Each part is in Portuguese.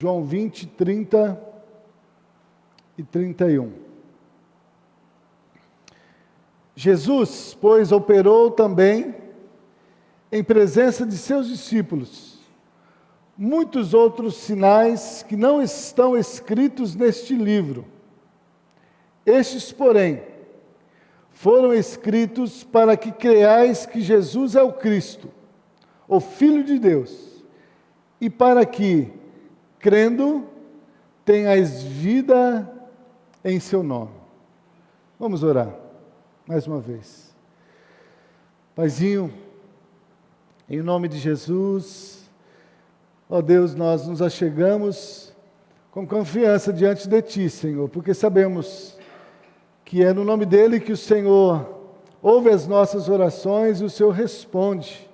João 20, 30 e 31. Jesus, pois, operou também, em presença de seus discípulos, muitos outros sinais que não estão escritos neste livro. Estes, porém, foram escritos para que creiais que Jesus é o Cristo, o Filho de Deus, e para que, crendo, tenhais vida em seu nome. Vamos orar, mais uma vez. Paizinho, em nome de Jesus, ó Deus, nós nos achegamos com confiança diante de Ti, Senhor, porque sabemos que é no nome dEle que o Senhor ouve as nossas orações e o Senhor responde,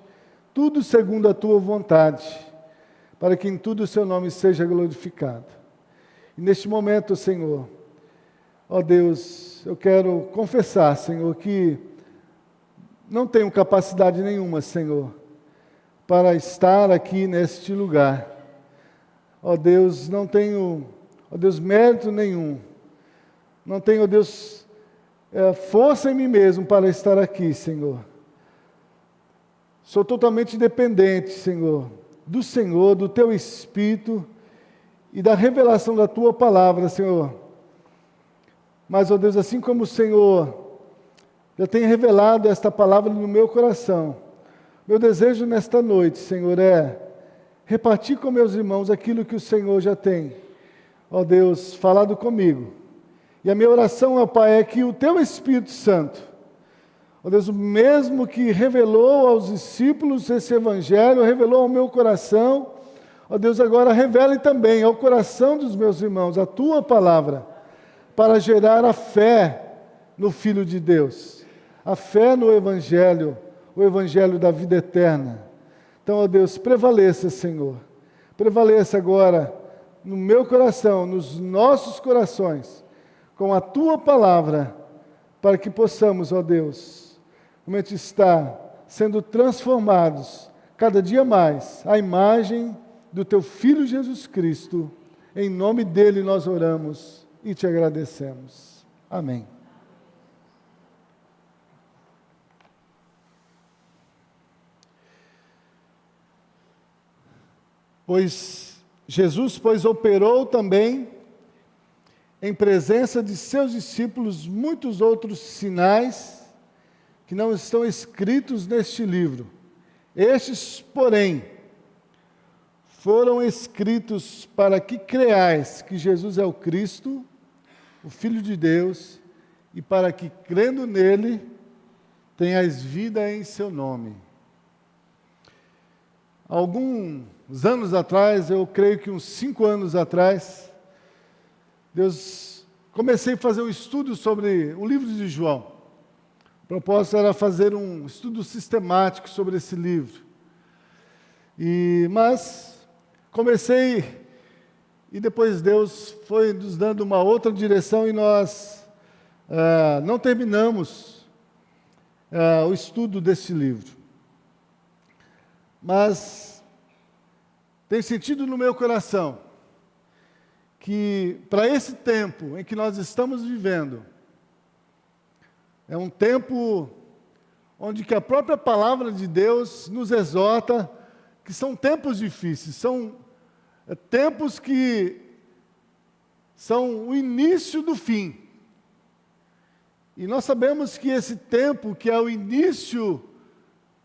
tudo segundo a Tua vontade, para que em tudo o Seu nome seja glorificado. E neste momento, Senhor, ó Deus, eu quero confessar, Senhor, que não tenho capacidade nenhuma, Senhor, para estar aqui neste lugar. Ó Deus, não tenho, ó Deus, mérito nenhum. Não tenho, ó Deus, força em mim mesmo para estar aqui, Senhor. Sou totalmente dependente, Senhor, do Teu Espírito e da revelação da Tua palavra, Senhor. Mas, ó Deus, assim como o Senhor já tem revelado esta palavra no meu coração, meu desejo nesta noite, Senhor, é repartir com meus irmãos aquilo que o Senhor já tem, ó Deus, falado comigo. E a minha oração, ó Pai, é que o Teu Espírito Santo, ó Deus, o mesmo que revelou aos discípulos esse Evangelho, revelou ao meu coração, ó Deus, agora revele também ao coração dos meus irmãos a Tua palavra, para gerar a fé no Filho de Deus, a fé no Evangelho, o Evangelho da vida eterna. Então, ó Deus, prevaleça, Senhor, prevaleça agora no meu coração, nos nossos corações, com a Tua palavra, para que possamos, ó Deus, realmente estar sendo transformados cada dia mais à imagem do Teu Filho Jesus Cristo. Em nome dEle nós oramos e Te agradecemos. Amém. Jesus, pois, operou também, em presença de seus discípulos, muitos outros sinais que não estão escritos neste livro. Estes, porém, foram escritos para que creiais que Jesus é o Cristo, o Filho de Deus, e para que, crendo nele, tenhais vida em seu nome. Alguns anos atrás, eu creio que uns 5 anos atrás, comecei a fazer um estudo sobre o livro de João. O propósito era fazer um estudo sistemático sobre esse livro. Mas comecei, e depois Deus foi nos dando uma outra direção e nós não terminamos o estudo desse livro. Mas tenho sentido no meu coração que para esse tempo em que nós estamos vivendo, é um tempo onde que a própria palavra de Deus nos exorta que são tempos difíceis, são tempos que são o início do fim. E nós sabemos que esse tempo, que é o início,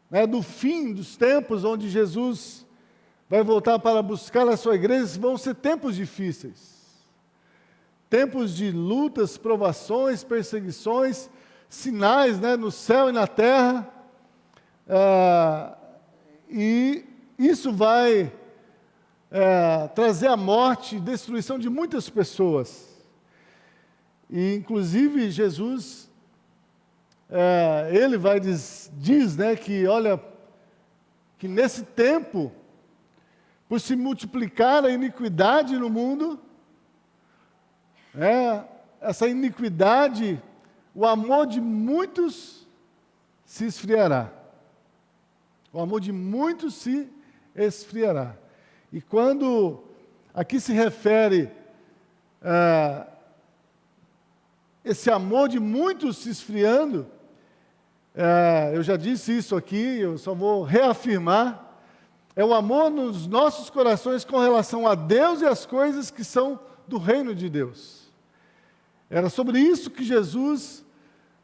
né, do fim dos tempos, onde Jesus vai voltar para buscar a sua igreja, vão ser tempos difíceis. Tempos de lutas, provações, perseguições, sinais, né, no céu e na terra. E isso vai trazer a morte e destruição de muitas pessoas. E, inclusive, Jesus, ele diz, né, que, olha, que nesse tempo, por se multiplicar a iniquidade no mundo, essa iniquidade, o amor de muitos se esfriará. O amor de muitos se esfriará. E quando aqui se refere esse amor de muitos se esfriando. Eu já disse isso aqui, eu só vou reafirmar. É o amor nos nossos corações com relação a Deus e as coisas que são do reino de Deus. Era sobre isso que Jesus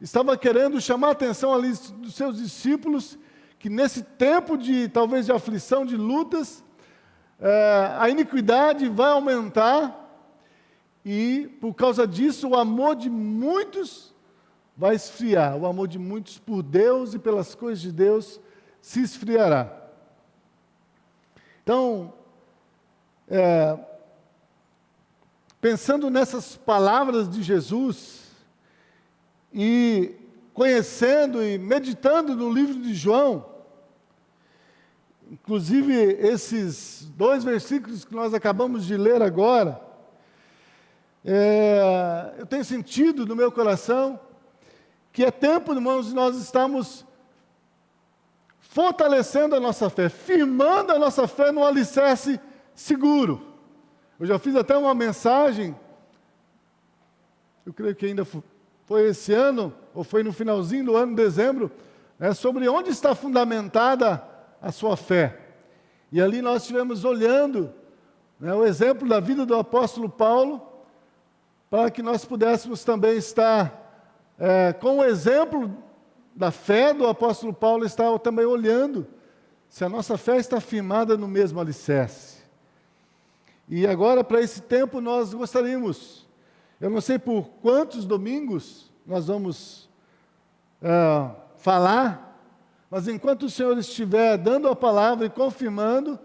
estava querendo chamar a atenção ali dos seus discípulos, que nesse tempo de, talvez, de aflição, de lutas, a iniquidade vai aumentar e, por causa disso, o amor de muitos vai esfriar. O amor de muitos por Deus e pelas coisas de Deus se esfriará. Então, pensando nessas palavras de Jesus e conhecendo e meditando no livro de João, inclusive esses 2 versículos que nós acabamos de ler agora, eu tenho sentido no meu coração que é tempo, irmãos, de nós estarmos fortalecendo a nossa fé, firmando a nossa fé num alicerce seguro. Eu já fiz até uma mensagem, eu creio que ainda foi esse ano, ou foi no finalzinho do ano, dezembro, sobre onde está fundamentada a sua fé. E ali nós estivemos olhando o exemplo da vida do apóstolo Paulo, para que nós pudéssemos também estar com o exemplo da fé do apóstolo Paulo, está também olhando se a nossa fé está firmada no mesmo alicerce. E agora, para esse tempo, nós gostaríamos, eu não sei por quantos domingos nós vamos falar, mas enquanto o Senhor estiver dando a palavra e confirmando,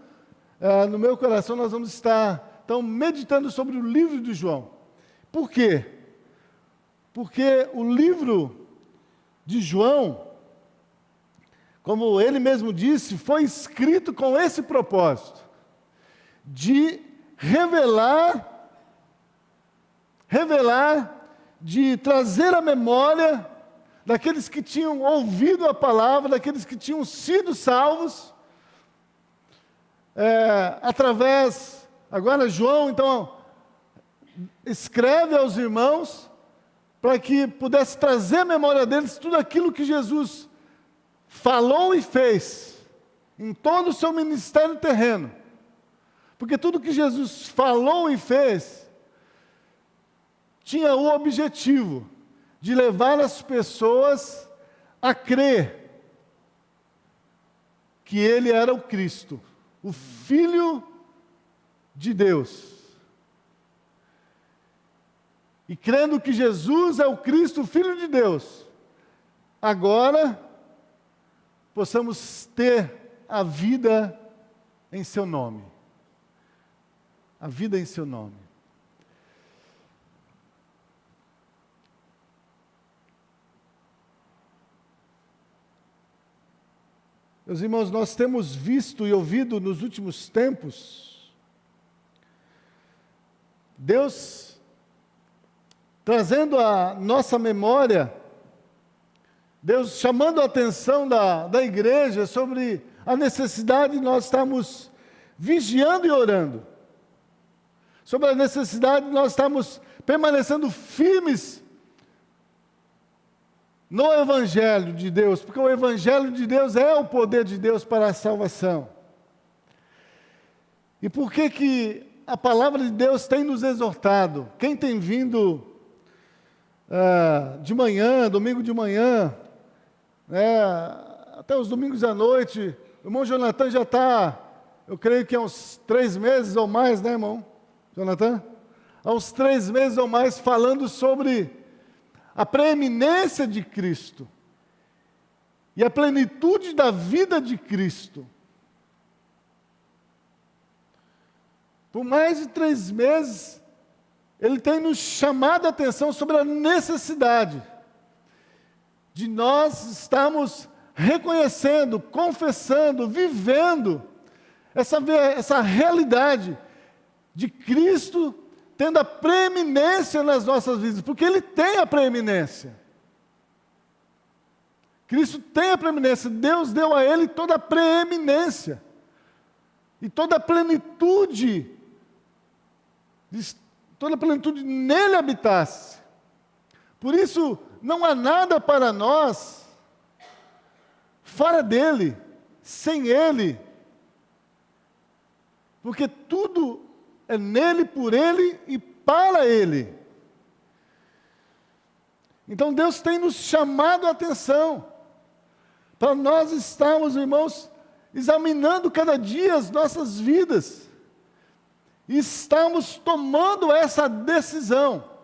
no meu coração nós vamos estar, então, meditando sobre o livro de João. Por quê? Porque o livro de João, como ele mesmo disse, foi escrito com esse propósito, de revelar, de trazer a memória daqueles que tinham ouvido a palavra, daqueles que tinham sido salvos, através, agora João, então, escreve aos irmãos, para que pudesse trazer à memória deles tudo aquilo que Jesus falou e fez em todo o seu ministério terreno. Porque tudo que Jesus falou e fez tinha o objetivo de levar as pessoas a crer que Ele era o Cristo, o Filho de Deus. E crendo que Jesus é o Cristo, o Filho de Deus, agora possamos ter a vida em seu nome. A vida em seu nome. Meus irmãos, nós temos visto e ouvido nos últimos tempos Deus trazendo à nossa memória, Deus chamando a atenção da igreja sobre a necessidade de nós estarmos vigiando e orando, sobre a necessidade de nós estarmos permanecendo firmes no Evangelho de Deus, porque o Evangelho de Deus é o poder de Deus para a salvação. E por que a palavra de Deus tem nos exortado? Quem tem vindo de manhã, domingo de manhã, até os domingos à noite, o irmão Jonathan já está, eu creio que há uns 3 meses ou mais, né, irmão Jonathan? Há uns 3 meses ou mais falando sobre a preeminência de Cristo e a plenitude da vida de Cristo. Por mais de 3 meses, ele tem nos chamado a atenção sobre a necessidade de nós estarmos reconhecendo, confessando, vivendo essa realidade de Cristo tendo a preeminência nas nossas vidas, porque Ele tem a preeminência. Cristo tem a preeminência, Deus deu a Ele toda a preeminência e toda a plenitude toda a plenitude nele habitasse. Por isso, não há nada para nós fora dele, sem ele, porque tudo é nele, por ele e para ele. Então Deus tem nos chamado a atenção, para nós estarmos, irmãos, examinando cada dia as nossas vidas, e estamos tomando essa decisão.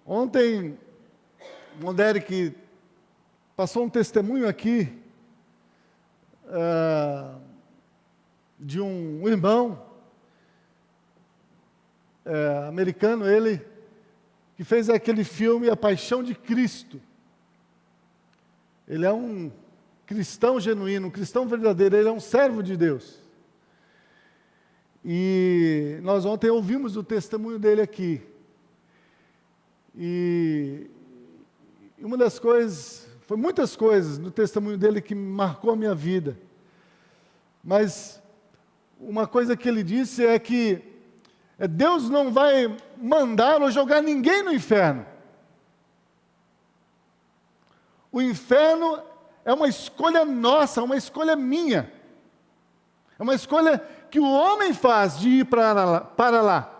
Ontem, o Derek passou um testemunho aqui de um irmão americano, ele que fez aquele filme A Paixão de Cristo. Ele é um cristão genuíno, um cristão verdadeiro, ele é um servo de Deus. E nós ontem ouvimos o testemunho dele aqui. E uma das coisas, foi muitas coisas no testemunho dele que marcou a minha vida. Mas uma coisa que ele disse é que Deus não vai mandar ou jogar ninguém no inferno. O inferno é uma escolha nossa, uma escolha minha. É uma escolha que o homem faz de ir para lá.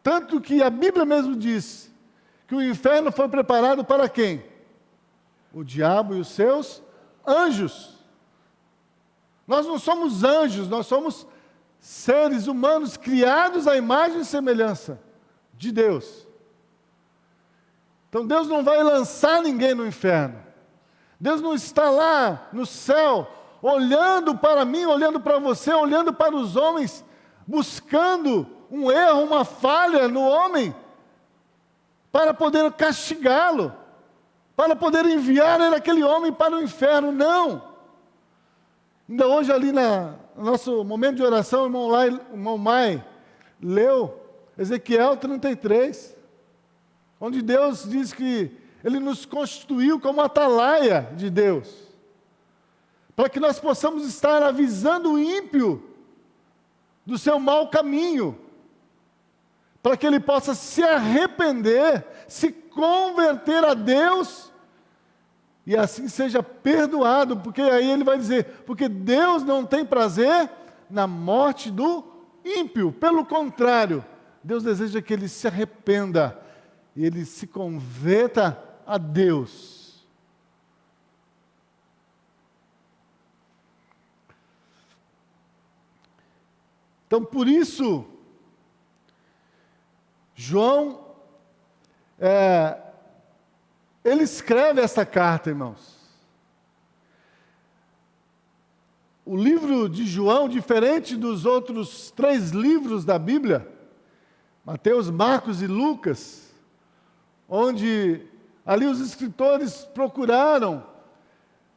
Tanto que a Bíblia mesmo diz que o inferno foi preparado para quem? O diabo e os seus anjos. Nós não somos anjos, nós somos seres humanos criados à imagem e semelhança de Deus. Então Deus não vai lançar ninguém no inferno. Deus não está lá no céu, olhando para mim, olhando para você, olhando para os homens, buscando um erro, uma falha no homem, para poder castigá-lo, para poder enviar aquele homem para o inferno. Não! Ainda hoje ali no nosso momento de oração, o irmão Mai leu Ezequiel 33, onde Deus diz que Ele nos constituiu como atalaia de Deus, para que nós possamos estar avisando o ímpio do seu mau caminho, para que ele possa se arrepender, se converter a Deus, e assim seja perdoado, porque aí ele vai dizer, porque Deus não tem prazer na morte do ímpio, pelo contrário, Deus deseja que ele se arrependa, e ele se converta a Deus. Então, por isso, João, ele escreve essa carta, irmãos. O livro de João, diferente dos outros 3 livros da Bíblia, Mateus, Marcos e Lucas, onde ali os escritores procuraram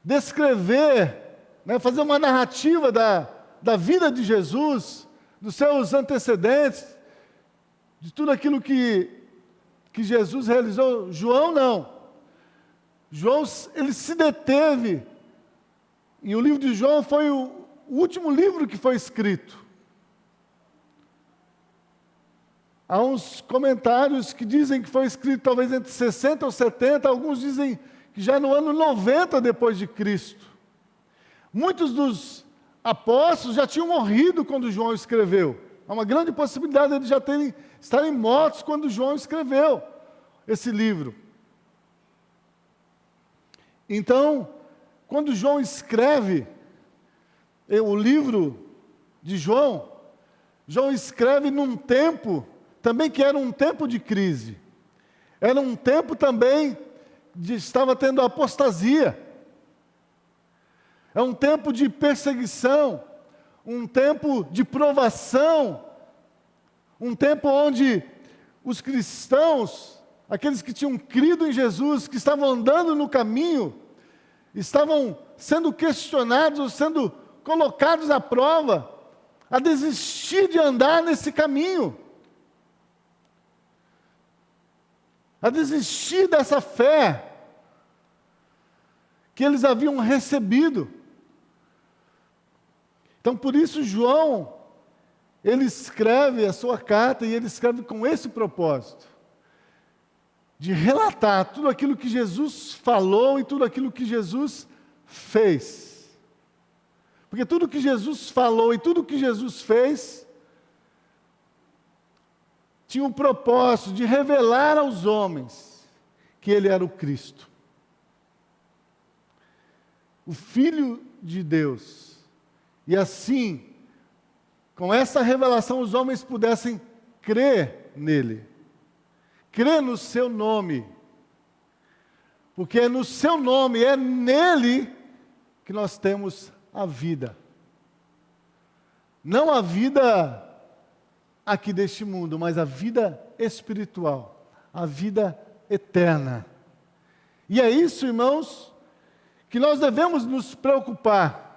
descrever, fazer uma narrativa da vida de Jesus, dos seus antecedentes, de tudo aquilo que Jesus realizou. João não. João, ele se deteve, e o livro de João foi o último livro que foi escrito. Há uns comentários que dizem que foi escrito talvez entre 60 ou 70, alguns dizem que já no ano 90 depois de Cristo. Muitos dos apóstolos já tinham morrido quando João escreveu. Há uma grande possibilidade de eles já estarem mortos quando João escreveu esse livro. Então, quando João escreve o livro de João, João escreve num tempo também que era um tempo de crise. Era um tempo também estava tendo apostasia. É um tempo de perseguição, um tempo de provação, um tempo onde os cristãos, aqueles que tinham crido em Jesus, que estavam andando no caminho, estavam sendo questionados, sendo colocados à prova, a desistir de andar nesse caminho, a desistir dessa fé que eles haviam recebido. Então, por isso, João, ele escreve a sua carta e ele escreve com esse propósito, de relatar tudo aquilo que Jesus falou e tudo aquilo que Jesus fez. Porque tudo que Jesus falou e tudo que Jesus fez tinha o propósito de revelar aos homens que ele era o Cristo, o Filho de Deus. E assim, com essa revelação, os homens pudessem crer nele, crer no seu nome, porque é no seu nome, é nele que nós temos a vida. Não a vida aqui deste mundo, mas a vida espiritual, a vida eterna. E é isso, irmãos, que nós devemos nos preocupar.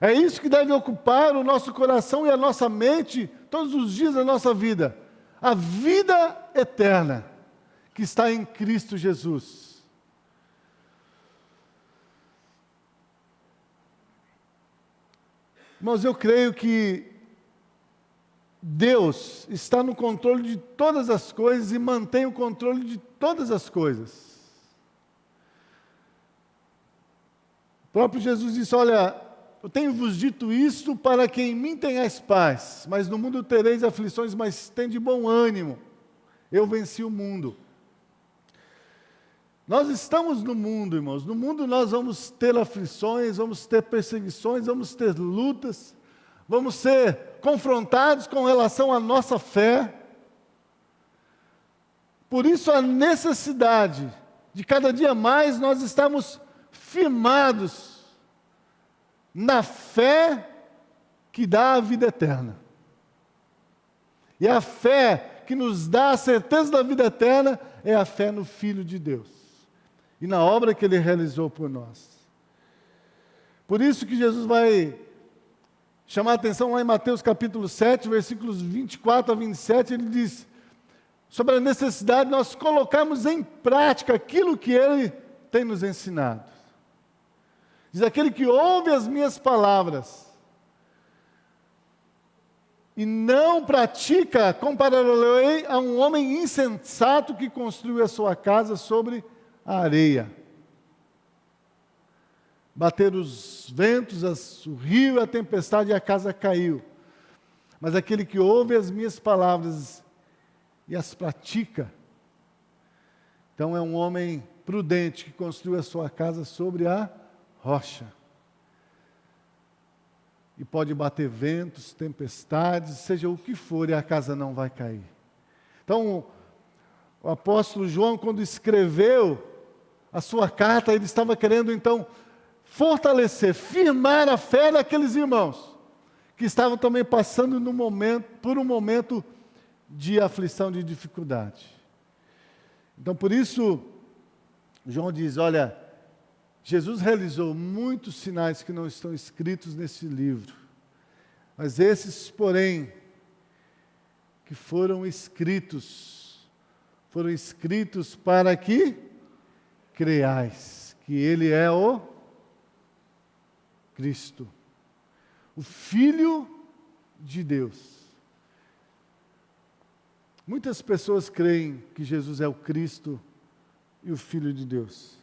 É isso que deve ocupar o nosso coração e a nossa mente todos os dias da nossa vida. A vida eterna que está em Cristo Jesus. Irmãos, eu creio que Deus está no controle de todas as coisas e mantém o controle de todas as coisas. O próprio Jesus disse: olha, eu tenho-vos dito isto para que em mim tenhais paz, mas no mundo tereis aflições, mas tende bom ânimo. Eu venci o mundo. Nós estamos no mundo, irmãos. No mundo nós vamos ter aflições, vamos ter perseguições, vamos ter lutas, vamos ser confrontados com relação à nossa fé. Por isso a necessidade de cada dia mais nós estarmos firmados na fé que dá a vida eterna. E a fé que nos dá a certeza da vida eterna é a fé no Filho de Deus e na obra que Ele realizou por nós. Por isso que Jesus vai chamar a atenção lá em Mateus capítulo 7, versículos 24 a 27, Ele diz sobre a necessidade de nós colocarmos em prática aquilo que Ele tem nos ensinado. Diz: aquele que ouve as minhas palavras e não pratica, compararei a um homem insensato que construiu a sua casa sobre a areia. Bateram os ventos, o rio, a tempestade, e a casa caiu. Mas aquele que ouve as minhas palavras e as pratica, então é um homem prudente que construiu a sua casa sobre a rocha. E pode bater ventos, tempestades, seja o que for, e a casa não vai cair. Então, o apóstolo João, quando escreveu a sua carta, ele estava querendo, então, fortalecer, firmar a fé daqueles irmãos, que estavam também passando por um momento de aflição, de dificuldade. Então, por isso, João diz: olha, Jesus realizou muitos sinais que não estão escritos nesse livro, mas esses, porém, que foram escritos para que creiais que Ele é o Cristo, o Filho de Deus. Muitas pessoas creem que Jesus é o Cristo e o Filho de Deus,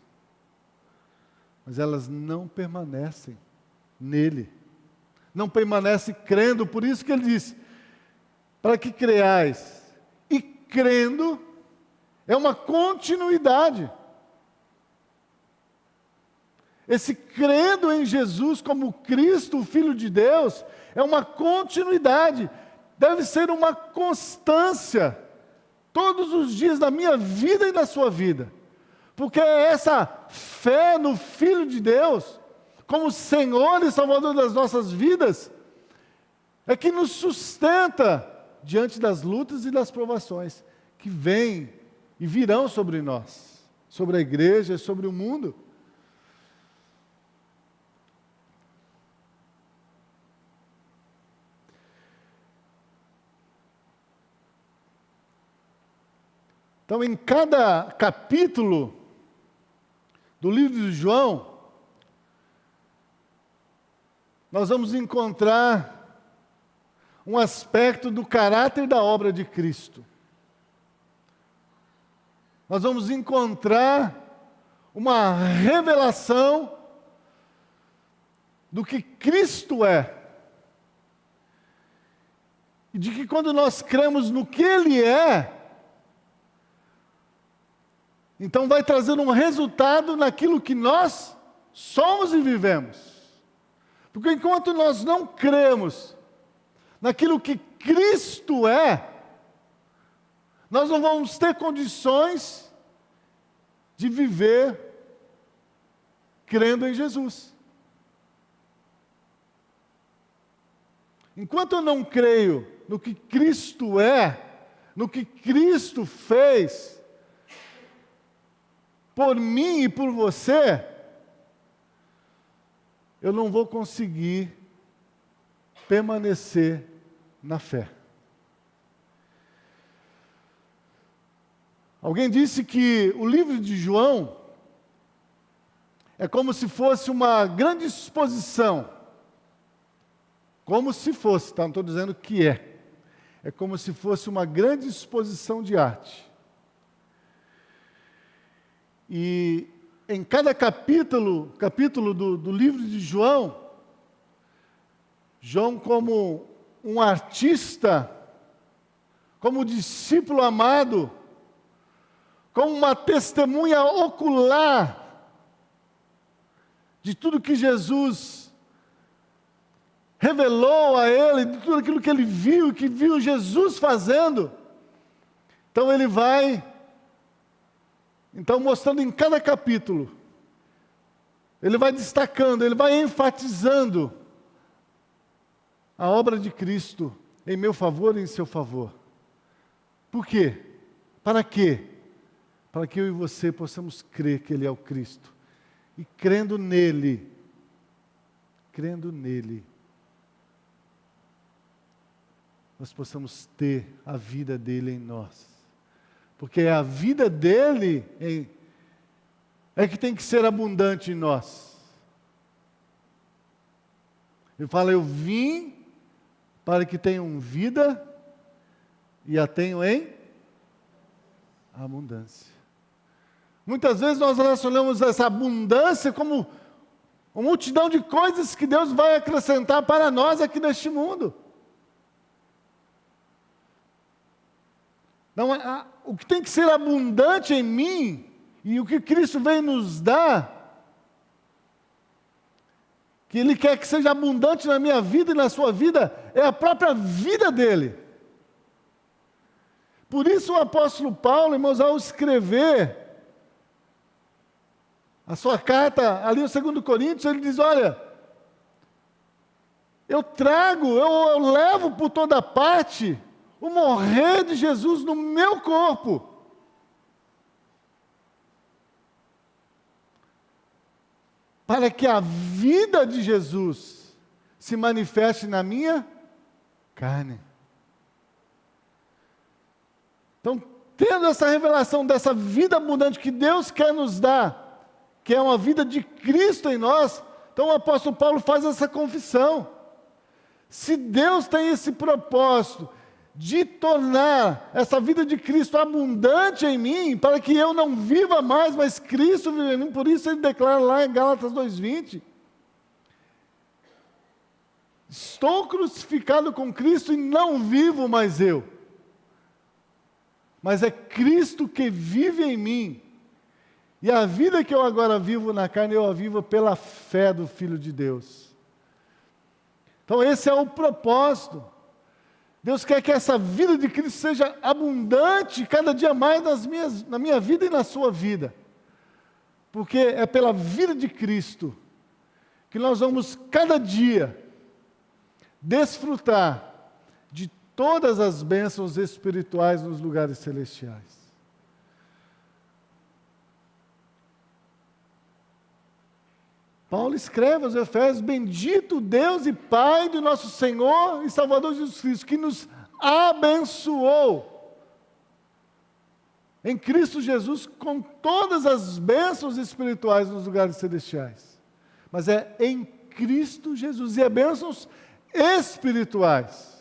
mas elas não permanecem nele, não permanecem crendo. Por isso que ele diz: para que creiais. E crendo é uma continuidade. Esse crendo em Jesus como Cristo, o Filho de Deus, é uma continuidade, deve ser uma constância, todos os dias da minha vida e da sua vida. Porque é essa fé no Filho de Deus, como Senhor e Salvador das nossas vidas, é que nos sustenta diante das lutas e das provações que vêm e virão sobre nós, sobre a igreja, sobre o mundo. Então, em cada capítulo do livro de João, nós vamos encontrar um aspecto do caráter da obra de Cristo. Nós vamos encontrar uma revelação do que Cristo é. E de que quando nós cremos no que Ele é, então vai trazer um resultado naquilo que nós somos e vivemos. Porque enquanto nós não cremos naquilo que Cristo é, nós não vamos ter condições de viver crendo em Jesus. Enquanto eu não creio no que Cristo é, no que Cristo fez por mim e por você, eu não vou conseguir permanecer na fé. Alguém disse que o livro de João é como se fosse uma grande exposição. Como se fosse, tá? Não estou dizendo que é. É como se fosse uma grande exposição de arte. E em cada capítulo do livro de João, João como um artista, como discípulo amado, como uma testemunha ocular de tudo que Jesus revelou a ele, de tudo aquilo que ele viu, que viu Jesus fazendo. Então ele vai, mostrando em cada capítulo, ele vai destacando, ele vai enfatizando a obra de Cristo em meu favor e em seu favor. Por quê? Para quê? Para que eu e você possamos crer que Ele é o Cristo. E crendo nele, nós possamos ter a vida dele em nós. Porque é a vida dele é que tem que ser abundante em nós. Ele fala, eu vim para que tenham vida e a tenham em abundância. Muitas vezes nós relacionamos essa abundância como uma multidão de coisas que Deus vai acrescentar para nós aqui neste mundo. Não, o que tem que ser abundante em mim, e o que Cristo vem nos dar, que Ele quer que seja abundante na minha vida e na sua vida, é a própria vida dEle. Por isso o apóstolo Paulo, irmãos, ao escrever a sua carta, ali no 2 Coríntios, ele diz, olha, eu levo por toda parte o morrer de Jesus no meu corpo. Para que a vida de Jesus se manifeste na minha carne. Então, tendo essa revelação dessa vida abundante que Deus quer nos dar, que é uma vida de Cristo em nós, então o apóstolo Paulo faz essa confissão. Se Deus tem esse propósito de tornar essa vida de Cristo abundante em mim, para que eu não viva mais, mas Cristo vive em mim, por isso ele declara lá em Gálatas 2:20, estou crucificado com Cristo e não vivo mais eu, mas é Cristo que vive em mim. E a vida que eu agora vivo na carne, eu a vivo pela fé do Filho de Deus. Então esse é o propósito. Deus quer que essa vida de Cristo seja abundante cada dia mais na minha vida e na sua vida. Porque é pela vida de Cristo que nós vamos cada dia desfrutar de todas as bênçãos espirituais nos lugares celestiais. Paulo escreve aos Efésios, bendito Deus e Pai do nosso Senhor e Salvador Jesus Cristo, que nos abençoou em Cristo Jesus com todas as bênçãos espirituais nos lugares celestiais. Mas é em Cristo Jesus. E é bênçãos espirituais.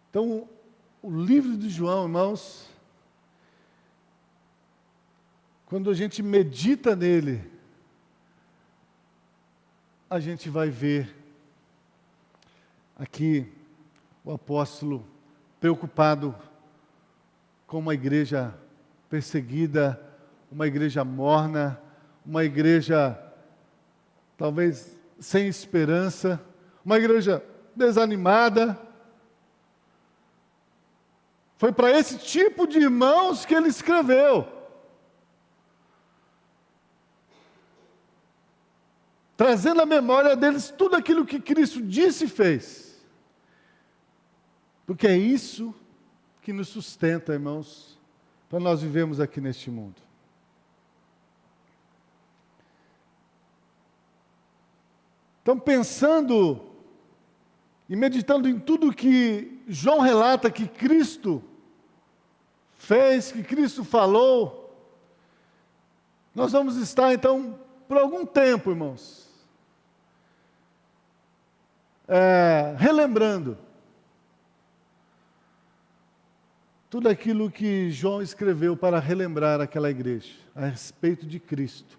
Então, o livro de João, irmãos, quando a gente medita nele, a gente vai ver aqui o apóstolo preocupado com uma igreja perseguida, uma igreja morna, uma igreja talvez sem esperança, uma igreja desanimada. Foi para esse tipo de irmãos que ele escreveu. Trazendo à memória deles tudo aquilo que Cristo disse e fez. Porque é isso que nos sustenta, irmãos, para nós vivermos aqui neste mundo. Então, pensando e meditando em tudo que João relata que Cristo fez, que Cristo falou, nós vamos estar, então, por algum tempo, irmãos, relembrando tudo aquilo que João escreveu para relembrar aquela igreja a respeito de Cristo.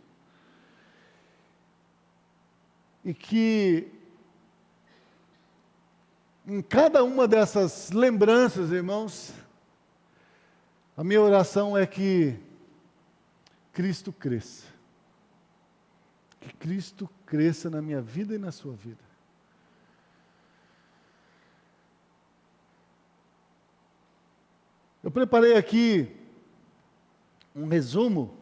E que em cada uma dessas lembranças, irmãos, a minha oração é que Cristo cresça. Que Cristo cresça na minha vida e na sua vida. Eu preparei aqui um resumo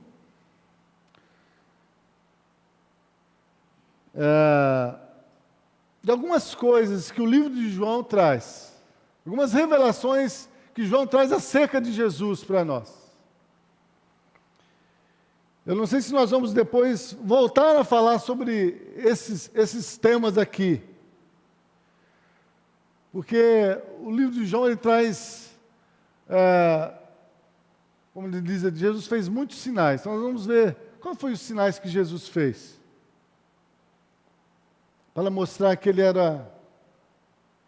de algumas coisas que o livro de João traz, algumas revelações que João traz acerca de Jesus para nós. Eu não sei se nós vamos depois voltar a falar sobre esses temas aqui, porque o livro de João ele traz, como ele diz, Jesus fez muitos sinais. Então nós vamos ver quais foram os sinais que Jesus fez, para mostrar que ele era,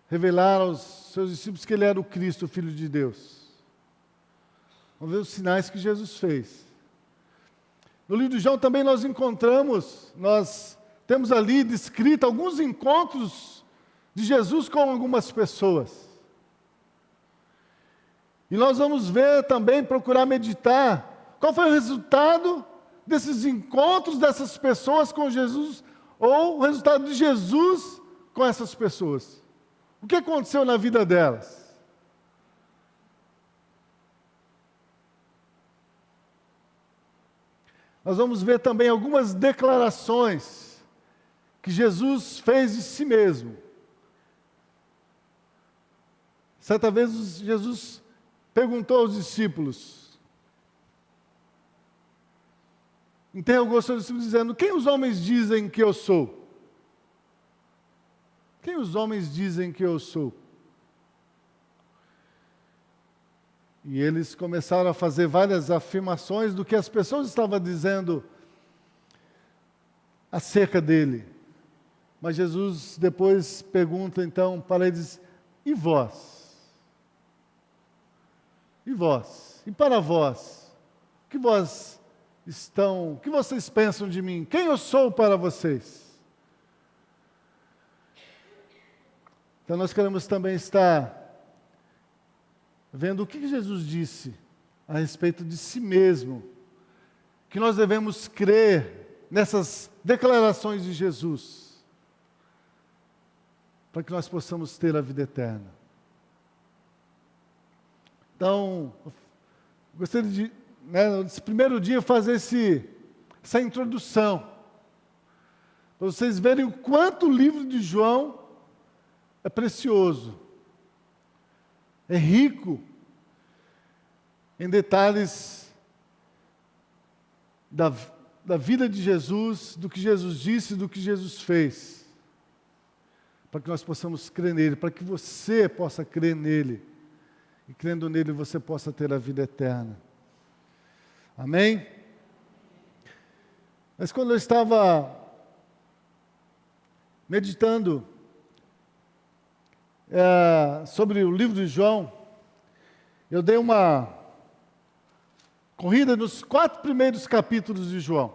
revelar aos seus discípulos que ele era o Cristo, o Filho de Deus. Vamos ver os sinais que Jesus fez. No livro de João também nós temos ali descrito alguns encontros de Jesus com algumas pessoas. E nós vamos ver também, procurar meditar, qual foi o resultado desses encontros dessas pessoas com Jesus, ou o resultado de Jesus com essas pessoas. O que aconteceu na vida delas? Nós vamos ver também algumas declarações que Jesus fez de si mesmo. Certa vez Jesus perguntou aos discípulos, interrogou seus discípulos dizendo: quem os homens dizem que eu sou? Quem os homens dizem que eu sou? E eles começaram a fazer várias afirmações do que as pessoas estavam dizendo acerca dele. Mas Jesus depois pergunta então para eles: e vós? E vós? E para vós? O que vocês pensam de mim? Quem eu sou para vocês? Então nós queremos também estar vendo o que Jesus disse a respeito de si mesmo, que nós devemos crer nessas declarações de Jesus, para que nós possamos ter a vida eterna. Então, gostaria de, nesse primeiro dia, fazer essa introdução, para vocês verem o quanto o livro de João é precioso, é rico em detalhes da vida de Jesus, do que Jesus disse, do que Jesus fez, para que nós possamos crer nele, para que você possa crer nele, e crendo nele você possa ter a vida eterna. Amém? Mas quando eu estava meditando sobre o livro de João, eu dei uma corrida nos 4 primeiros capítulos de João.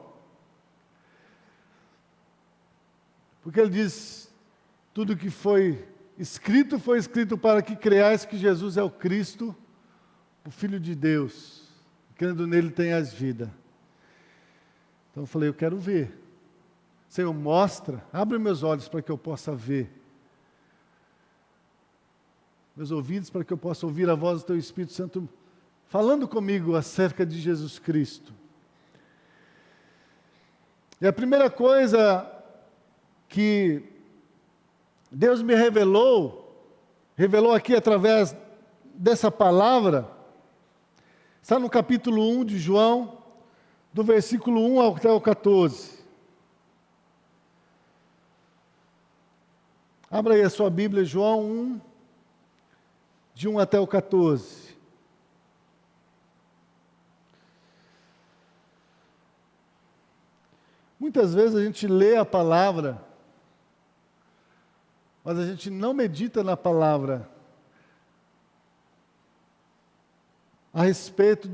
Porque ele diz, tudo que foi escrito para que creiais que Jesus é o Cristo, o Filho de Deus. Crendo nele tenhas vida. Então eu falei, eu quero ver. Senhor, mostra, abre meus olhos para que eu possa ver. Meus ouvidos para que eu possa ouvir a voz do Teu Espírito Santo falando comigo acerca de Jesus Cristo. E a primeira coisa que Deus me revelou aqui através dessa palavra, está no capítulo 1 de João, do versículo 1 até o 14. Abra aí a sua Bíblia, João 1, de 1 até o 14. Muitas vezes a gente lê a palavra, mas a gente não medita na palavra a respeito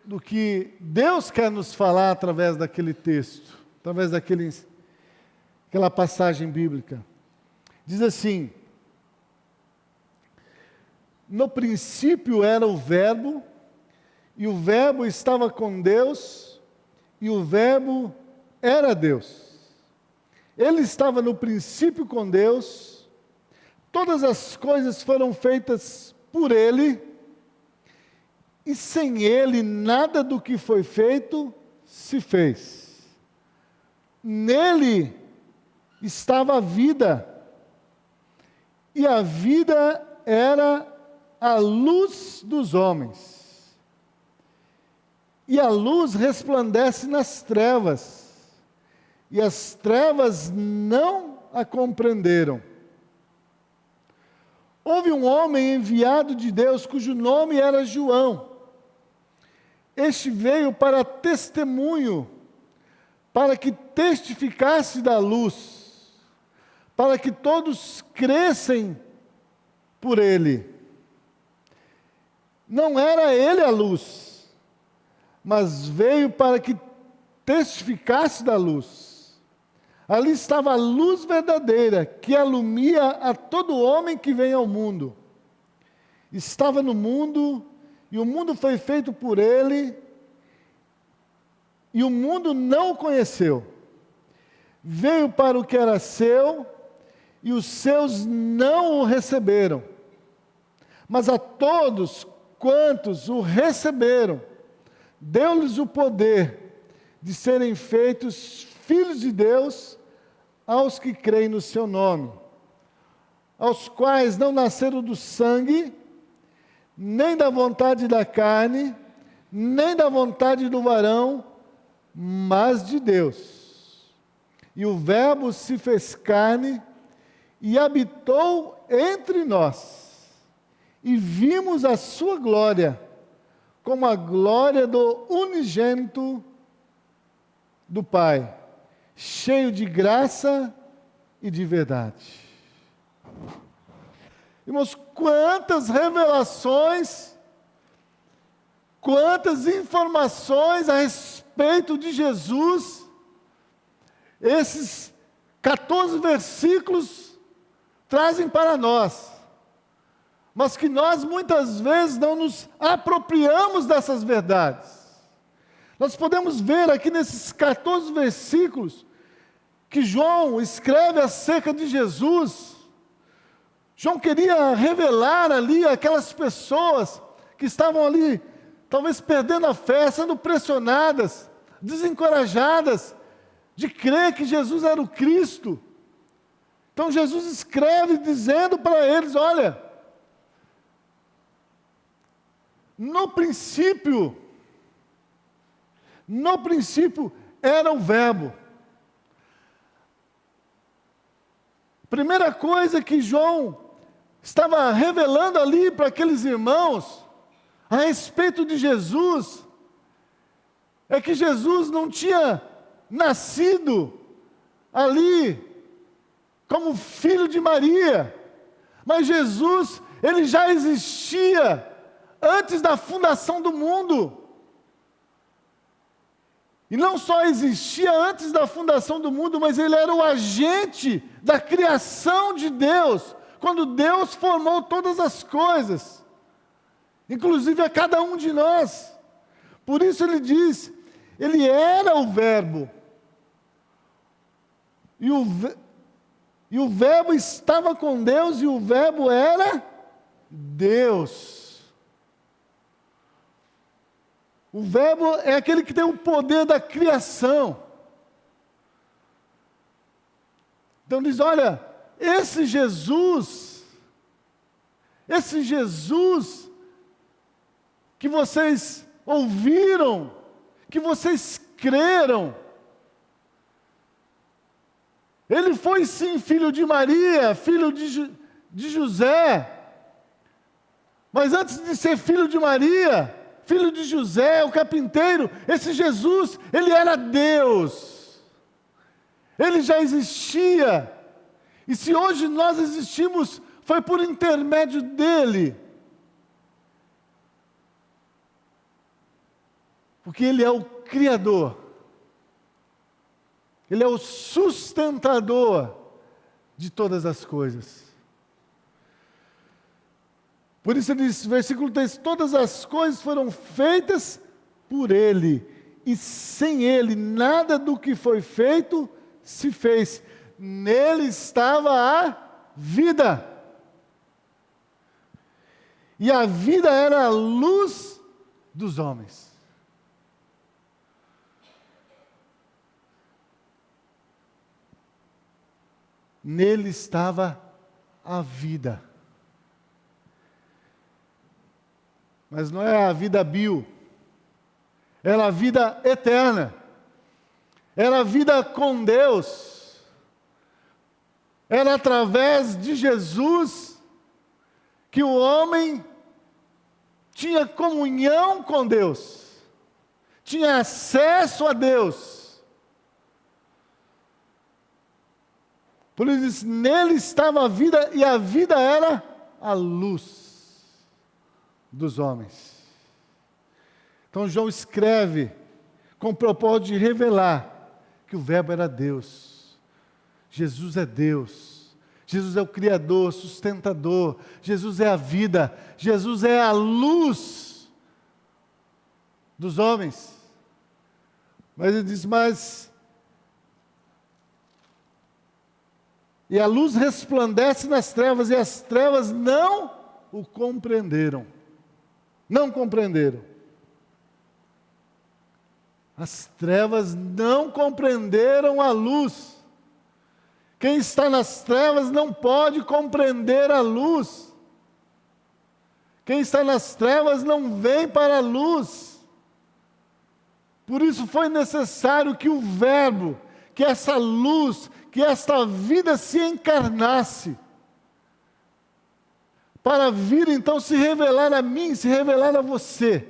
do que Deus quer nos falar através daquele texto, através daquela passagem bíblica. Diz assim: no princípio era o Verbo, e o Verbo estava com Deus, e o Verbo era Deus. Ele estava no princípio com Deus. Todas as coisas foram feitas por Ele, e sem Ele nada do que foi feito se fez. Nele estava a vida, e a vida era a luz dos homens. E a luz resplandece nas trevas, e as trevas não a compreenderam. Houve um homem enviado de Deus, cujo nome era João. Este veio para testemunho, para que testificasse da luz, para que todos crescem por ele. Não era ele a luz, mas veio para que testificasse da luz. Ali estava a luz verdadeira, que alumia a todo homem que vem ao mundo. Estava no mundo, e o mundo foi feito por ele, e o mundo não o conheceu. Veio para o que era seu, e os seus não o receberam. Mas a todos quantos o receberam, deu-lhes o poder de serem feitos filhos de Deus, aos que creem no seu nome, aos quais não nasceram do sangue, nem da vontade da carne, nem da vontade do varão, mas de Deus. E o Verbo se fez carne e habitou entre nós, e vimos a sua glória, como a glória do unigênito do Pai, cheio de graça e de verdade. Irmãos, quantas revelações, quantas informações a respeito de Jesus, esses 14 versículos trazem para nós, mas que nós muitas vezes não nos apropriamos dessas verdades. Nós podemos ver aqui nesses 14 versículos que João escreve acerca de Jesus. João queria revelar ali aquelas pessoas que estavam ali, talvez perdendo a fé, sendo pressionadas, desencorajadas de crer que Jesus era o Cristo. Então Jesus escreve dizendo para eles: olha, no princípio era o Verbo. Primeira coisa que João estava revelando ali para aqueles irmãos, a respeito de Jesus, é que Jesus não tinha nascido ali como filho de Maria. Mas Jesus, ele já existia antes da fundação do mundo. E não só existia antes da fundação do mundo, mas ele era o agente da criação de Deus, quando Deus formou todas as coisas, inclusive a cada um de nós. Por isso ele diz, ele era o Verbo, e o Verbo estava com Deus, e o Verbo era Deus. O Verbo é aquele que tem o poder da criação. Então diz, olha, esse Jesus que vocês ouviram, que vocês creram, ele foi sim filho de Maria, filho de José, mas antes de ser filho de Maria, filho de José, o carpinteiro, esse Jesus, ele era Deus. Ele já existia. E se hoje nós existimos, foi por intermédio dele. Porque ele é o Criador. Ele é o sustentador de todas as coisas. Por isso ele diz, versículo 3, todas as coisas foram feitas por ele, e sem ele nada do que foi feito se fez. Nele estava a vida. E a vida era a luz dos homens. Nele estava a vida. Mas não é a vida bio, era a vida eterna, era a vida com Deus, era através de Jesus que o homem tinha comunhão com Deus, tinha acesso a Deus. Por isso, nele estava a vida, e a vida era a luz dos homens. Então João escreve com o propósito de revelar que o Verbo era Deus. Jesus é Deus. Jesus é o Criador, sustentador. Jesus é a vida. Jesus é a luz dos homens. Mas ele diz, e a luz resplandece nas trevas, e as trevas não o compreenderam. Não compreenderam. As trevas não compreenderam a luz. Quem está nas trevas não pode compreender a luz. Quem está nas trevas não vem para a luz. Por isso foi necessário que o Verbo, que essa luz, que esta vida se encarnasse, para vir então se revelar a mim, se revelar a você,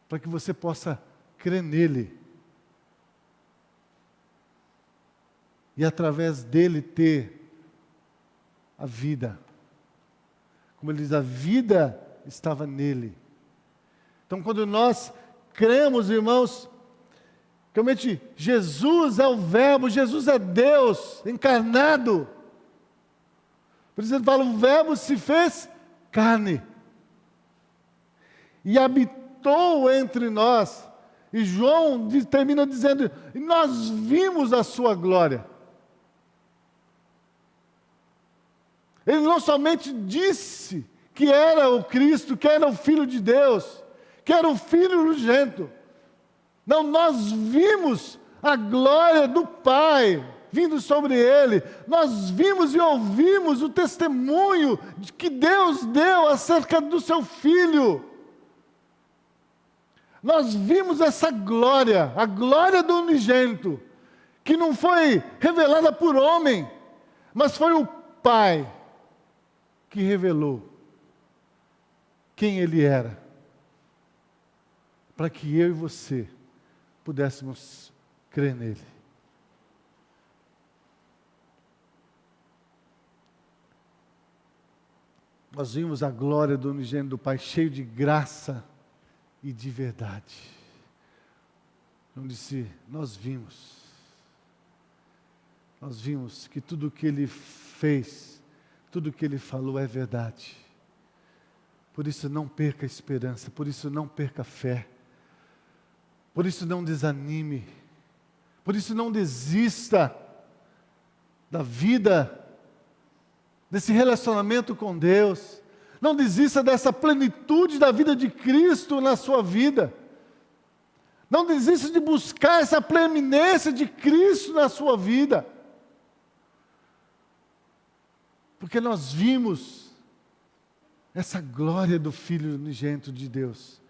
para que você possa crer nele, e através dele ter a vida. Como ele diz, a vida estava nele. Então quando nós cremos, irmãos, realmente Jesus é o Verbo, Jesus é Deus encarnado. Por isso ele fala, o Verbo se fez carne e habitou entre nós. E João termina dizendo, e nós vimos a sua glória. Ele não somente disse que era o Cristo, que era o Filho de Deus, que era o Filho unigênito. Não, nós vimos a glória do Pai vindo sobre ele. Nós vimos e ouvimos o testemunho que Deus deu acerca do seu Filho. Nós vimos essa glória, a glória do unigênito, que não foi revelada por homem, mas foi o Pai que revelou quem ele era, para que eu e você pudéssemos crê nele. Nós vimos a glória do unigênito do Pai, cheio de graça e de verdade. Não disse, nós vimos que tudo o que Ele fez, tudo o que Ele falou é verdade. Por isso não perca a esperança, por isso não perca a fé, por isso não desanime, por isso não desista da vida, desse relacionamento com Deus. Não desista dessa plenitude da vida de Cristo na sua vida. Não desista de buscar essa preeminência de Cristo na sua vida. Porque nós vimos essa glória do Filho unigênito de Deus,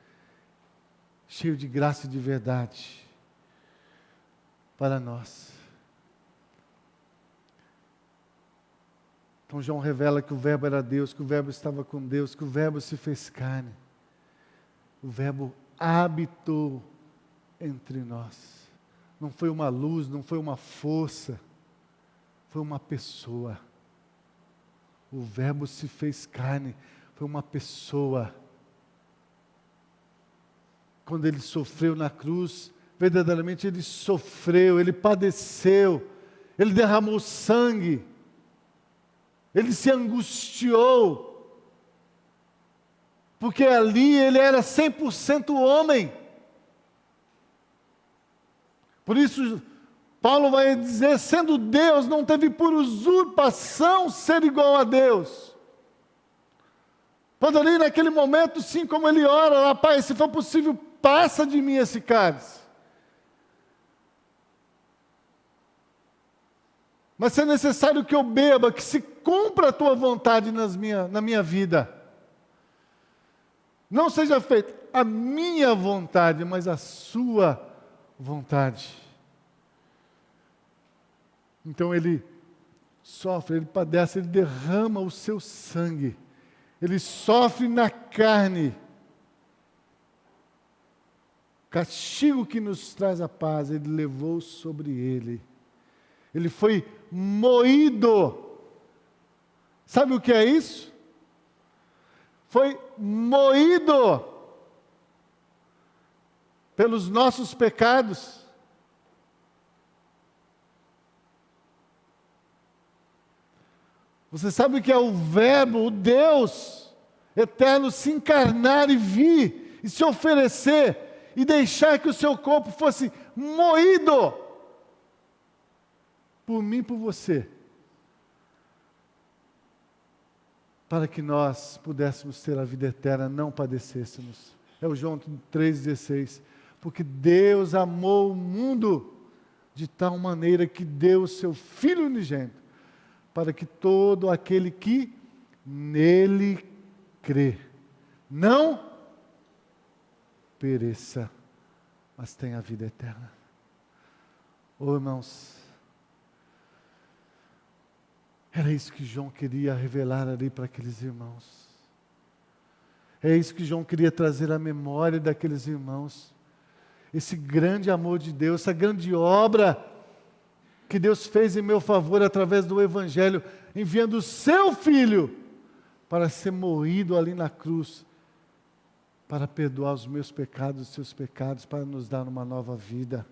cheio de graça e de verdade para nós. Então João revela que o Verbo era Deus, que o Verbo estava com Deus, que o Verbo se fez carne. O Verbo habitou entre nós. Não foi uma luz, não foi uma força, foi uma pessoa. O Verbo se fez carne, foi uma pessoa. Quando Ele sofreu na cruz, verdadeiramente Ele sofreu, Ele padeceu, Ele derramou sangue, Ele se angustiou, porque ali Ele era 100% homem. Por isso, Paulo vai dizer, sendo Deus, não teve por usurpação ser igual a Deus. Poderia naquele momento, sim, como ele ora, Pai, se for possível, passa de mim esse cálice. Mas se é necessário que eu beba, que se cumpra a tua vontade na minha vida. Não seja feita a minha vontade, mas a sua vontade. Então ele sofre, ele padece, ele derrama o seu sangue. Ele sofre na carne. O castigo que nos traz a paz, ele levou sobre ele. Ele foi moído. Sabe o que é isso? Foi moído pelos nossos pecados. Você sabe o que é o Verbo, o Deus eterno se encarnar e vir e se oferecer e deixar que o seu corpo fosse moído por mim e por você, para que nós pudéssemos ter a vida eterna, não padecêssemos. É o João 3,16. Porque Deus amou o mundo de tal maneira que deu o seu Filho unigênito, para que todo aquele que nele crê, não pereça, mas tenha a vida eterna. Oh, irmãos, era isso que João queria revelar ali para aqueles irmãos. É isso que João queria trazer à memória daqueles irmãos. Esse grande amor de Deus, essa grande obra que Deus fez em meu favor através do Evangelho, enviando o seu Filho para ser moído ali na cruz, para perdoar os meus pecados, os seus pecados, para nos dar uma nova vida.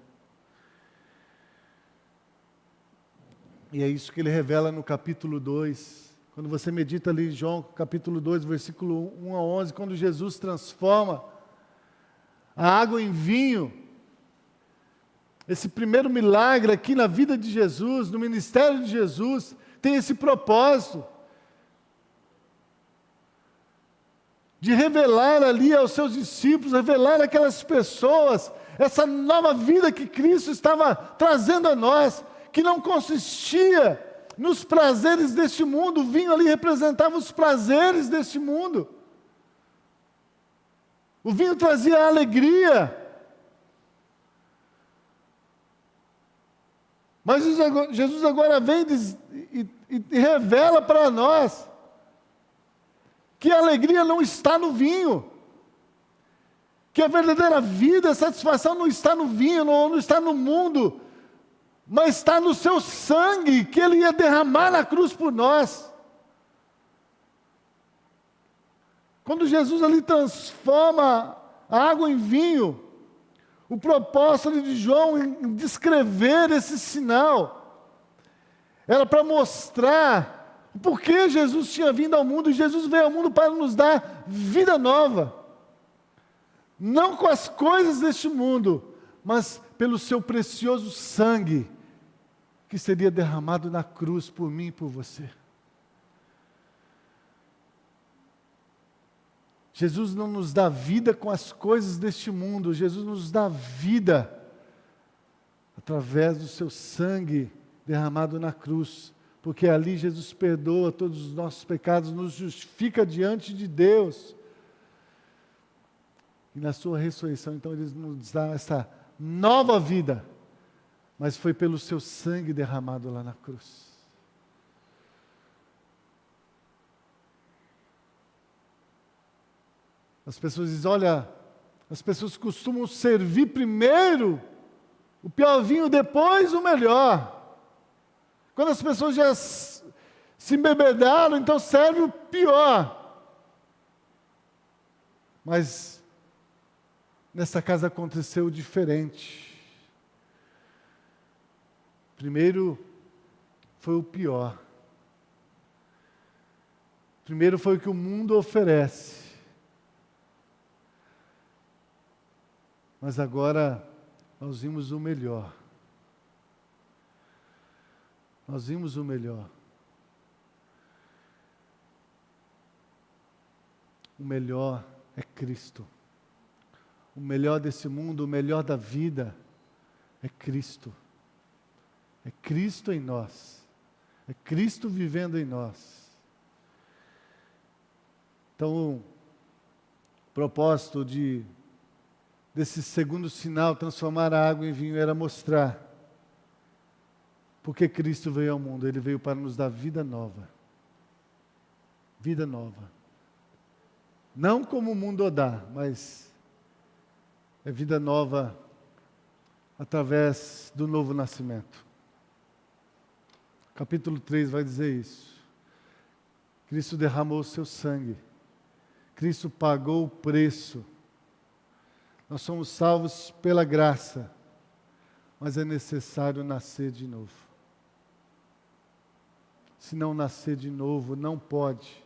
E é isso que ele revela no capítulo 2. Quando você medita ali em João, capítulo 2, versículo 1 a 11, quando Jesus transforma a água em vinho. Esse primeiro milagre aqui na vida de Jesus, no ministério de Jesus, tem esse propósito de revelar ali aos seus discípulos, revelar àquelas pessoas, essa nova vida que Cristo estava trazendo a nós, que não consistia nos prazeres deste mundo. O vinho ali representava os prazeres deste mundo. O vinho trazia alegria. Mas Jesus agora vem e revela para nós que a alegria não está no vinho. Que a verdadeira vida, a satisfação não está no vinho, não está no mundo, mas está no seu sangue, que Ele ia derramar na cruz por nós. Quando Jesus ali transforma a água em vinho, o propósito de João em descrever esse sinal era para mostrar o porquê Jesus tinha vindo ao mundo, e Jesus veio ao mundo para nos dar vida nova. Não com as coisas deste mundo, mas pelo seu precioso sangue, que seria derramado na cruz por mim e por você. Jesus não nos dá vida com as coisas deste mundo, Jesus nos dá vida através do seu sangue derramado na cruz, porque ali Jesus perdoa todos os nossos pecados, nos justifica diante de Deus. E na sua ressurreição, então, Ele nos dá essa nova vida, mas foi pelo seu sangue derramado lá na cruz. As pessoas dizem, olha, as pessoas costumam servir primeiro o pior vinho, depois o melhor. Quando as pessoas já se embebedaram, então serve o pior. Mas nessa casa aconteceu diferente. Primeiro foi o pior. Primeiro foi o que o mundo oferece. Mas agora nós vimos o melhor. Nós vimos o melhor. O melhor é Cristo. O melhor desse mundo, o melhor da vida é Cristo. É Cristo em nós. É Cristo vivendo em nós. Então, o propósito desse segundo sinal, transformar a água em vinho, era mostrar porque Cristo veio ao mundo. Ele veio para nos dar vida nova. Vida nova. Não como o mundo dá, mas é vida nova através do novo nascimento. Capítulo 3 vai dizer isso. Cristo derramou o seu sangue. Cristo pagou o preço. Nós somos salvos pela graça, mas é necessário nascer de novo. Se não nascer de novo, não pode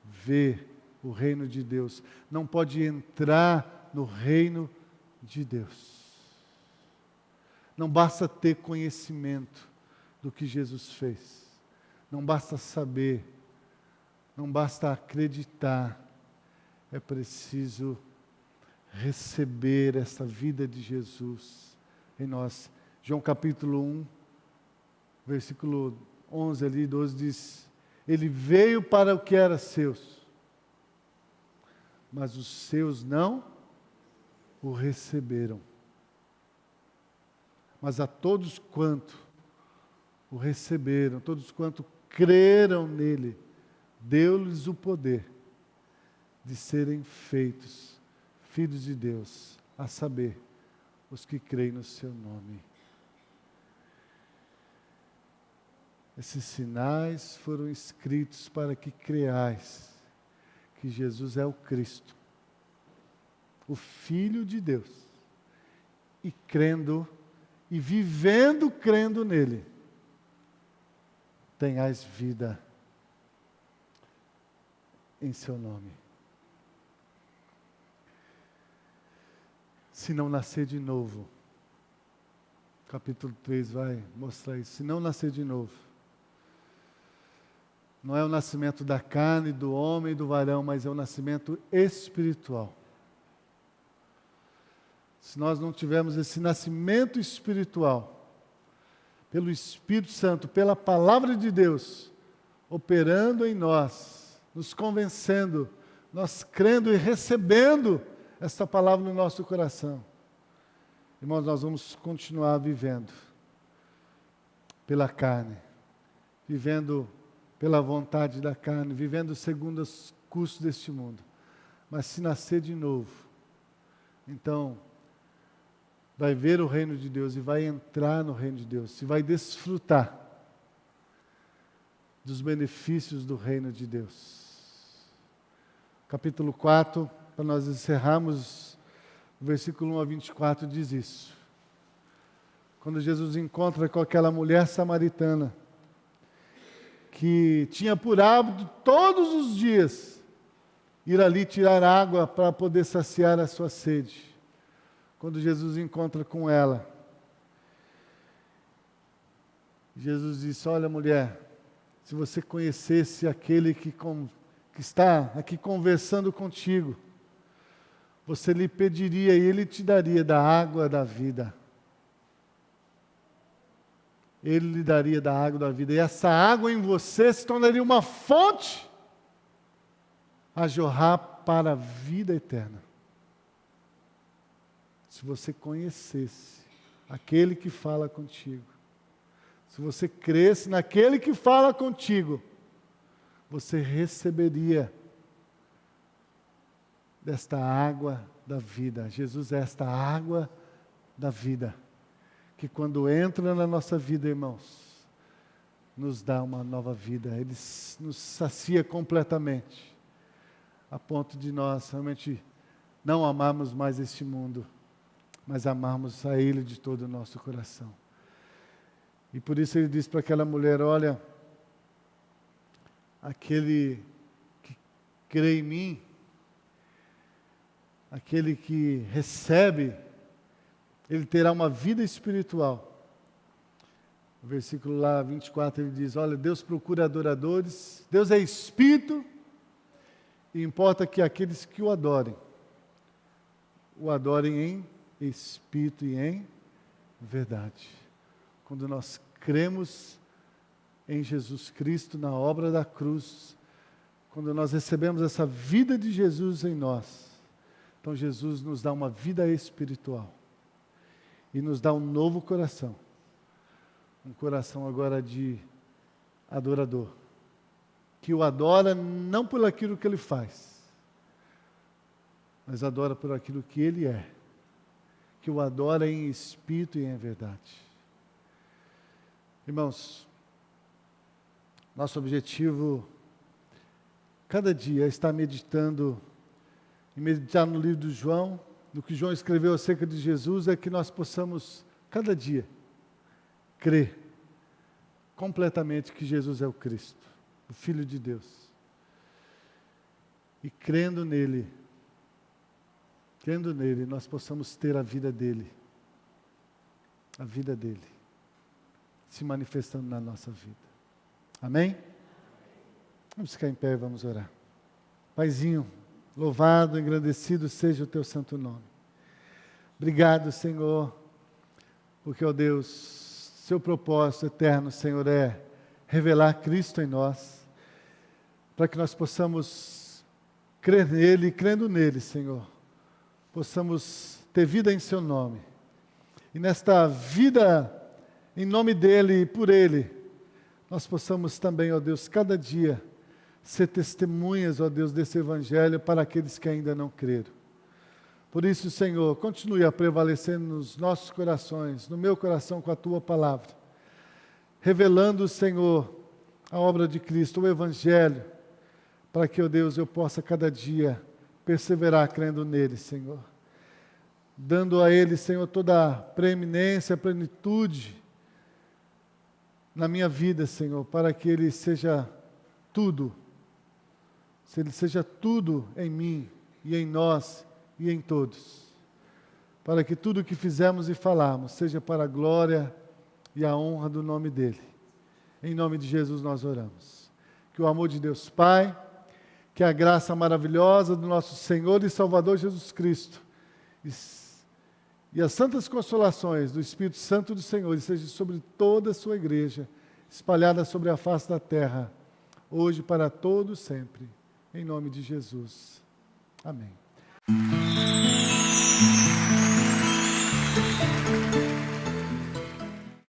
ver o reino de Deus, não pode entrar no reino de Deus. Não basta ter conhecimento do que Jesus fez, não basta saber, não basta acreditar, é preciso receber essa vida de Jesus em nós. João capítulo 1, versículo 11 ali, 12 diz, Ele veio para o que era seus, mas os seus não o receberam. Mas a todos quanto o receberam, todos quanto creram nele, deu-lhes o poder de serem feitos filhos de Deus, a saber, os que creem no seu nome. Esses sinais foram escritos para que creais que Jesus é o Cristo, o Filho de Deus, e crendo, e vivendo crendo nele, tenhais vida em seu nome. Se não nascer de novo, capítulo 3 vai mostrar isso, se não nascer de novo, não é o nascimento da carne, do homem e do varão, mas é o nascimento espiritual. Se nós não tivermos esse nascimento espiritual, pelo Espírito Santo, pela palavra de Deus, operando em nós, nos convencendo, nós crendo e recebendo esta palavra no nosso coração, irmãos, nós vamos continuar vivendo pela carne, vivendo pela vontade da carne, vivendo segundo os cursos deste mundo. Mas se nascer de novo, então vai ver o reino de Deus e vai entrar no reino de Deus, e vai desfrutar dos benefícios do reino de Deus. Capítulo 4, para nós encerrarmos, o versículo 1 a 24 diz isso. Quando Jesus encontra com aquela mulher samaritana, que tinha por hábito todos os dias ir ali tirar água para poder saciar a sua sede. Quando Jesus encontra com ela, Jesus disse: olha, mulher, se você conhecesse aquele que está aqui conversando contigo, você lhe pediria e ele te daria da água da vida. Ele lhe daria da água da vida. E essa água em você se tornaria uma fonte a jorrar para a vida eterna. Se você conhecesse aquele que fala contigo, se você cresce naquele que fala contigo, você receberia desta água da vida. Jesus é esta água da vida, que quando entra na nossa vida, irmãos, nos dá uma nova vida. Ele nos sacia completamente, a ponto de nós realmente não amarmos mais este mundo, mas amarmos a Ele de todo o nosso coração. E por isso ele diz para aquela mulher: olha, aquele que crê em mim, aquele que recebe, ele terá uma vida espiritual. No versículo lá 24 ele diz: olha, Deus procura adoradores, Deus é Espírito, e importa que aqueles que o adorem em Espírito e em verdade. Quando nós cremos em Jesus Cristo, na obra da cruz, quando nós recebemos essa vida de Jesus em nós, então Jesus nos dá uma vida espiritual e nos dá um novo coração, um coração agora de adorador, que o adora não por aquilo que ele faz, mas adora por aquilo que ele é, que o adora em espírito e em verdade. Irmãos, nosso objetivo, cada dia, é estar meditando, e meditar no livro de João, no que João escreveu acerca de Jesus, é que nós possamos, cada dia, crer completamente que Jesus é o Cristo, o Filho de Deus. E crendo nele, nós possamos ter a vida dele se manifestando na nossa vida. Amém? Vamos ficar em pé e vamos orar. Paizinho, louvado, engrandecido seja o teu santo nome. Obrigado, Senhor, porque, ó Deus, seu propósito eterno, Senhor, é revelar Cristo em nós, para que nós possamos crer nele, e crendo nele, Senhor, possamos ter vida em seu nome. E nesta vida em nome dele e por ele, nós possamos também, ó Deus, cada dia ser testemunhas, ó Deus, desse evangelho para aqueles que ainda não creram. Por isso, Senhor, continue a prevalecer nos nossos corações, no meu coração com a tua palavra, revelando, Senhor, a obra de Cristo, o evangelho, para que, ó Deus, eu possa cada dia perseverar crendo nele, Senhor. Dando a ele, Senhor, toda a preeminência, a plenitude na minha vida, Senhor, para que ele seja tudo, se ele seja tudo em mim e em nós e em todos, para que tudo o que fizermos e falarmos seja para a glória e a honra do nome dele. Em nome de Jesus nós oramos. Que o amor de Deus Pai, que a graça maravilhosa do nosso Senhor e Salvador Jesus Cristo e as santas consolações do Espírito Santo do Senhor estejam sobre toda a sua igreja, espalhada sobre a face da terra, hoje para todos sempre. Em nome de Jesus. Amém.